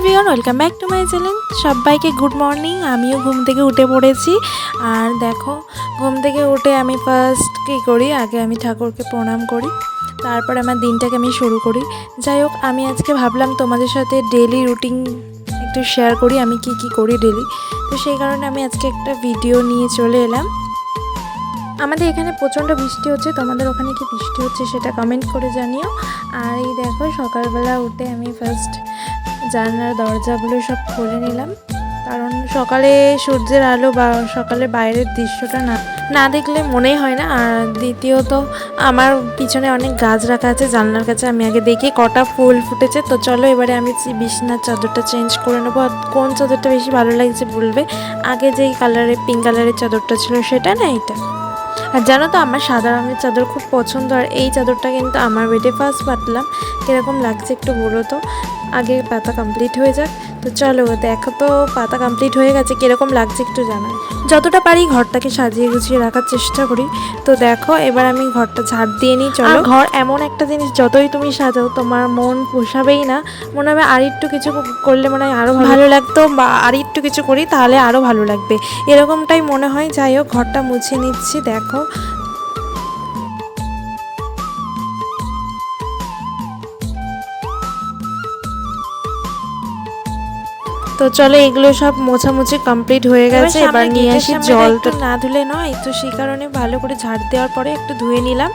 Everyone, welcome back to my channel. সবাইকে good morning. আমিও ঘুম থেকে উঠে পড়েছি। আর দেখো, ঘুম থেকে উঠে আমি ফার্স্ট কী করি, আগে আমি ঠাকুরকে প্রণাম করি, তারপর আমার দিনটাকে আমি শুরু করি। যাই হোক, আমি আজকে ভাবলাম তোমাদের সাথে ডেলি রুটিন একটু শেয়ার করি, আমি কি কি করি ডেলি। তো সেই কারণে আমি আজকে একটা ভিডিও নিয়ে চলে এলাম। আমাদের এখানে প্রচণ্ড বৃষ্টি হচ্ছে, তোমাদের ওখানে কি বৃষ্টি হচ্ছে সেটা কমেন্ট করে জানিও। আর এই দেখো, সকালবেলা উঠে আমি ফার্স্ট জানলার দরজাগুলো সব খুলে নিলাম, কারণ সকালে সূর্যের আলো বা সকালে বাইরের দৃশ্যটা না দেখলে মনেই হয় না। আর দ্বিতীয়ত আমার পিছনে অনেক গাছ রাখা আছে জানলার কাছে, আমি আগে দেখি কটা ফুল ফুটেছে। তো চলো এবারে আমি বিছানার চাদরটা চেঞ্জ করে নেবো। আর কোন চাদরটা বেশি ভালো লাগছে বলবে, আগে যেই কালারের পিঙ্ক কালারের চাদরটা ছিল সেটা না এটা। আর জানো তো, আমার সাদা রঙের চাদর খুব পছন্দ, আর এই চাদরটা কিন্তু আমার বেডে ফার্স্ট পাতলাম। কীরকম লাগছে একটু বলো তো, আগে পাতা কমপ্লিট হয়ে যাক। তো চলো দেখো, তো পাতা কমপ্লিট হয়ে গেছে, কীরকম লাগছে একটু জানাই। যতটা পারি ঘরটাকে সাজিয়ে গুছিয়ে রাখার চেষ্টা করি। তো দেখো এবার আমি ঘরটা ঝাড় দিয়ে নিই। চলো, ঘর এমন একটা জিনিস, যতই তুমি সাজাও তোমার মন পোষাবেই না, মনে হবে আর একটু কিছু করলে মনে হয় আরও ভালো লাগতো, বা আর একটু কিছু করি তাহলে আরও ভালো লাগবে, এরকমটাই মনে হয়। যাই হোক, ঘরটা মুছে নিচ্ছি। দেখো তো চলো, এগুলো সব মোছামুছি কমপ্লিট হয়ে গেছে। এবার নিয়ে আসি জল। তো না ধুলে নয়, তো সেই কারণে ভালো করে ঝাড় দেওয়ার পরে একটু ধুয়ে নিলাম,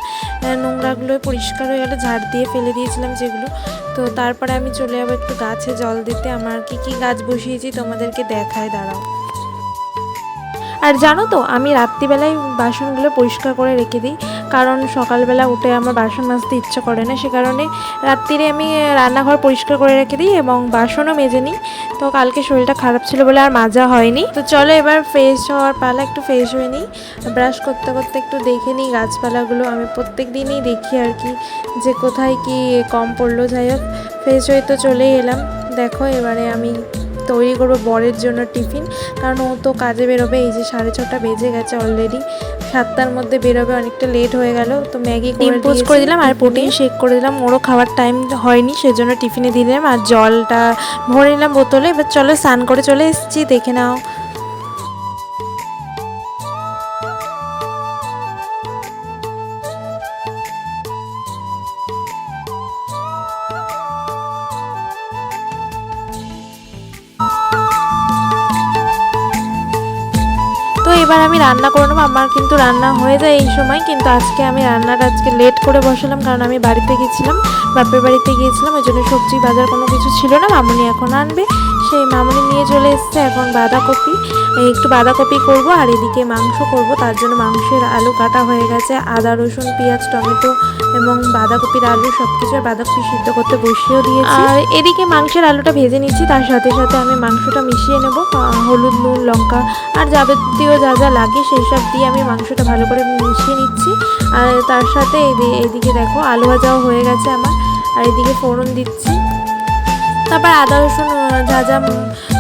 নোংরাগুলো পরিষ্কার হয়ে গেলে ঝাড় দিয়ে ফেলে দিয়েছিলাম যেগুলো। তো তারপরে আমি চলে যাবো একটু গাছে জল দিতে। আমার কি কি গাছ বসিয়েছি তোমাদেরকে দেখায়, দাঁড়াও। আর জানো তো, আমি রাত্রিবেলায় বাসনগুলো পরিষ্কার করে রেখে দিই, কারণ সকালবেলা উঠে আমার বাসন মাজতে ইচ্ছা করে না। সে কারণে রাত্রিরে আমি রান্নাঘর পরিষ্কার করে রেখে দিই এবং বাসনও মেজে নিই। তো কালকে শরীরটা খারাপ ছিল বলে আর মাজা হয়নি। তো চলো এবার ফ্রেশ হওয়ার পালা, একটু ফ্রেশ হয়ে নিই। ব্রাশ করতে করতে একটু দেখে নিই গাছপালাগুলো, আমি প্রত্যেক দিনই দেখি আর কি, যে কোথায় কি কম পড়লো। যাই হোক, ফ্রেশ হয়ে তো চলেই এলাম। দেখো এবারে আমি তৈরি করবো বরের জন্য টিফিন, কারণ ও তো কাজে বেরোবে। এই যে 6:30 বেজে গেছে অলরেডি, 7টার মধ্যে বেরোবে, অনেকটা লেট হয়ে গেল। তো ম্যাগি পোস্ট করে দিলাম আর প্রোটিন শেক করে দিলাম, ওরও খাওয়ার টাইম হয়নি সেজন্য টিফিনে দিলাম। আর জলটা ভরে নিলাম বোতলে। এবার চলো, স্নান করে চলে এসেছি, দেখে নাও। তো এবার আমি রান্না করে নেবো। আমার কিন্তু রান্না হয়ে যায় এই সময়, কিন্তু আজকে আমি রান্নাটা লেট করে বসালাম, কারণ আমি বাড়িতে গেছিলাম, বাপের বাড়িতে গিয়েছিলাম। ওই জন্য সবজি বাজার কোনো কিছু ছিল না, মামুনি এখন আনবে, সেই মামুনি নিয়ে চলে এসছে। এখন বাঁধাকপি, একটু বাঁধাকপি করব, আর এদিকে মাংস করব। তার জন্য মাংসের আলু কাটা হয়ে গেছে, আদা রসুন পেঁয়াজ টমেটো এবং বাঁধাকপির আলু সব কিছু, বাঁধাকপি সিদ্ধ করতে বসিয়েও দিয়েছি। আর এদিকে মাংসের আলুটা ভেজে নিচ্ছি, তার সাথে সাথে আমি মাংসটা মিশিয়ে নেব। হলুদ নুন লঙ্কা আর যাবতীয় যা যা লাগে সেই সব দিয়ে আমি মাংসটা ভালো করে মিশিয়ে নিচ্ছি। আর তার সাথে এদিকে দেখো আলু ভাজাও হয়ে গেছে আমার, আর এদিকে ফোড়ন দিচ্ছি। তারপর আদা রসুন যা যা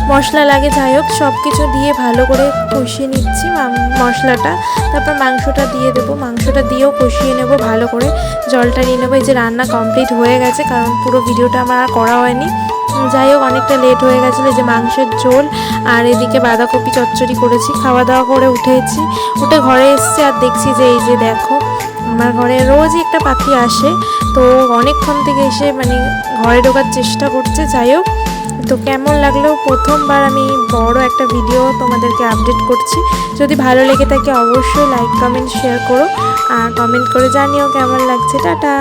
মশলা লাগে, যাই হোক সব কিছু দিয়ে ভালো করে কষিয়ে নিচ্ছি মশলাটা। তারপর মাংসটা দিয়ে দেবো, মাংসটা দিয়েও কষিয়ে নেব ভালো করে, জলটা নিয়ে নেবো। এই যে রান্না কমপ্লিট হয়ে গেছে, কারণ পুরো ভিডিওটা আমার আর করা হয়নি। যাই হোক, অনেকটা লেট হয়ে গেছিলো। যে মাংসের ঝোল আর এদিকে বাঁধাকপি চচ্চড়ি করেছি, খাওয়া দাওয়া করে উঠে ঘরে এসছি। আর দেখছি যে এই যে দেখো, আমার ঘরে রোজই একটা পাখি আসে, তো অনেকক্ষণ থেকে এসে মানে ঘরে ঢোকার চেষ্টা করছে। যাই হোক, তো কেমন লাগলো, প্রথমবার আমি বড় একটা ভিডিও তোমাদেরকে আপডেট করছি। যদি ভালো লেগে থাকে অবশ্যই লাইক কমেন্ট শেয়ার করো, আর কমেন্ট করে জানিও কেমন লাগছে। টাটা।